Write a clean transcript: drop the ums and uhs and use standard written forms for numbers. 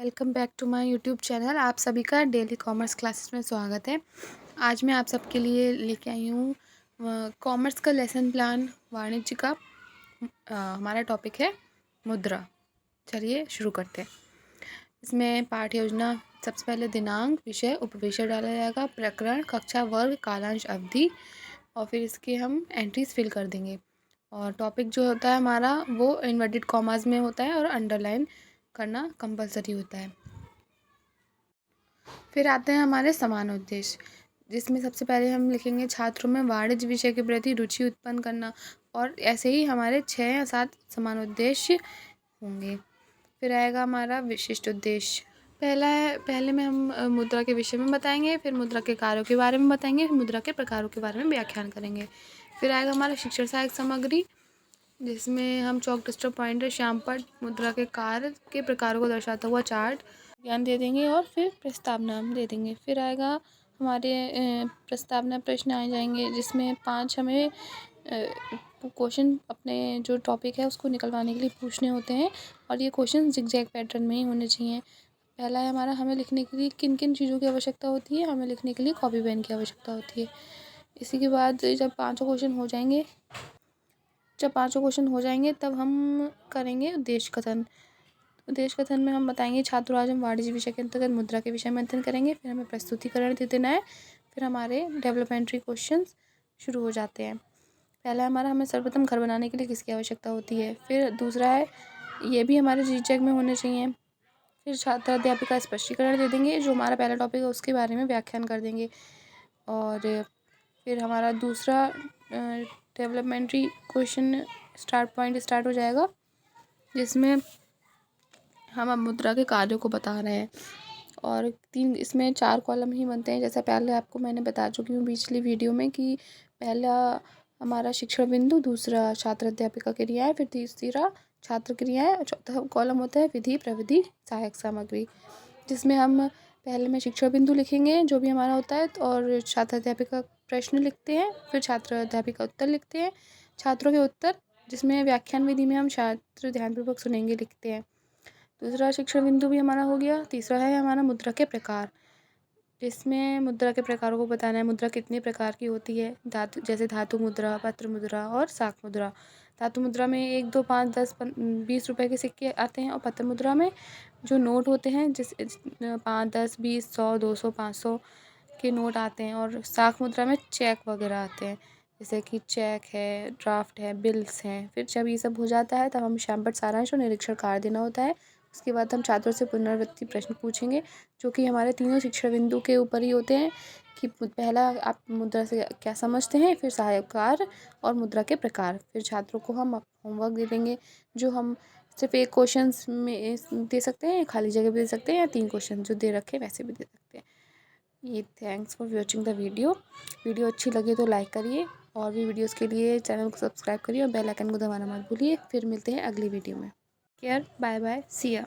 Welcome back to my YouTube channel. आप सभी का डेली कॉमर्स क्लासेस में स्वागत है। आज मैं आप सबके लिए लेके आई हूँ कॉमर्स का लेसन प्लान वाणिज्य का। हमारा टॉपिक है मुद्रा। चलिए शुरू करते हैं। इसमें पाठ योजना सबसे पहले दिनांक, विषय, उपविषय डाला जाएगा, प्रकरण, कक्षा, वर्ग, कालांश, अवधि और फिर इसके हम एंट्रीज फिल कर देंगे। और टॉपिक जो होता है हमारा वो इन्वर्टेड कॉमास में होता है और अंडरलाइन करना कंपलसरी होता है। फिर आते हैं हमारे समान उद्देश्य, जिसमें सबसे पहले हम लिखेंगे छात्रों में वाणिज्य विषय के प्रति रुचि उत्पन्न करना। और ऐसे ही हमारे 6 या 7 समान उद्देश्य होंगे। फिर आएगा हमारा विशिष्ट उद्देश्य। पहले में हम मुद्रा के विषय में बताएंगे, फिर मुद्रा के कार्यों के बारे में बताएंगे, फिर मुद्रा के प्रकारों के बारे में व्याख्यान करेंगे। फिर आएगा हमारा शिक्षण सहायक सामग्री, जिसमें हम चौक डस्टर पॉइंटर श्यामपट्ट मुद्रा के कार्य के प्रकारों को दर्शाता हुआ चार्ट ज्ञान दे देंगे और फिर प्रस्तावना हम दे देंगे। फिर आएगा हमारे प्रस्तावना प्रश्न आ जाएंगे, जिसमें 5 हमें क्वेश्चन अपने जो टॉपिक है उसको निकलवाने के लिए पूछने होते हैं और ये क्वेश्चन जिगजैग पैटर्न में ही होने चाहिए। पहला है हमारा, हमें लिखने के लिए किन किन चीज़ों की आवश्यकता होती है। हमें लिखने के लिए कॉपी पेन की आवश्यकता होती है। इसी के बाद जब पाँचों क्वेश्चन हो जाएंगे तब हम करेंगे उद्देश्य कथन। उद्देश्य कथन में हम बताएंगे छात्रों आज हम वाणिज्य विषय के अंतर्गत मुद्रा के विषय में अध्ययन करेंगे। फिर हमें प्रस्तुतिकरण दे देना है। फिर हमारे डेवलपमेंट्री क्वेश्चन शुरू हो जाते हैं। पहला हमारा, हमें सर्वप्रथम घर बनाने के लिए किसकी आवश्यकता होती है। फिर दूसरा है, ये भी हमारे जीचैक में होने चाहिए। फिर छात्र अध्यापिका स्पष्टीकरण दे देंगे, जो हमारा पहला टॉपिक है उसके बारे में व्याख्यान कर देंगे। और फिर हमारा दूसरा डेवलपमेंट्री क्वेश्चन स्टार्ट हो जाएगा, जिसमें हम अब मुद्रा के कार्यों को बता रहे हैं। और इसमें 4 कॉलम ही बनते हैं, जैसा पहले आपको मैंने बता चुकी हूँ पिछली वीडियो में कि पहला हमारा शिक्षण बिंदु, दूसरा छात्र अध्यापिका क्रियाएँ, फिर तीसरा छात्र क्रियाएँ और चौथा कॉलम होता है विधि प्रविधि सहायक सामग्री, जिसमें हम पहले में शिक्षण बिंदु लिखेंगे जो भी हमारा होता है, और छात्र अध्यापिका प्रश्न लिखते हैं, फिर छात्र अध्यापिका उत्तर लिखते हैं, छात्रों के उत्तर, जिसमें व्याख्यान विधि में हम छात्र ध्यानपूर्वक सुनेंगे लिखते हैं। दूसरा शिक्षण बिंदु भी हमारा हो गया। तीसरा है हमारा मुद्रा के प्रकार, जिसमें मुद्रा के प्रकारों को बताना है। मुद्रा कितने प्रकार की होती है, जैसे धातु मुद्रा, पत्र मुद्रा और साख मुद्रा। धातु मुद्रा में 1, 2, 5, 10, 20 रुपए के सिक्के आते हैं, और पत्र मुद्रा में जो नोट होते हैं जैसे 5, 10, 20, 100, 200, 500 के नोट आते हैं। और साख मुद्रा में चेक वगैरह आते हैं, जैसे कि चेक है, ड्राफ्ट है, बिल्स हैं। फिर जब ये सब हो जाता है तब हम श्यामपट्ट सारांश और निरीक्षण कार्य देना होता है। उसके बाद हम छात्रों से पुनरावृत्ति प्रश्न पूछेंगे, जो कि हमारे तीनों शिक्षण बिंदु के ऊपर ही होते हैं कि पहला आप मुद्रा से क्या समझते हैं, फिर सहायक कार्य और मुद्रा के प्रकार। फिर छात्रों को हम होमवर्क दे देंगे, जो हम सिर्फ एक क्वेश्चन में दे सकते हैं, खाली जगह भी दे सकते हैं, या 3 क्वेश्चन जो दे रखे वैसे भी दे सकते हैं। ये thanks for watching the video अच्छी लगे तो लाइक करिए, और भी वीडियोज़ के लिए चैनल को सब्सक्राइब करिए और बेल आइकन को दबाना मत भूलिए। फिर मिलते हैं अगली वीडियो में। केयर, बाय बाय, सी या।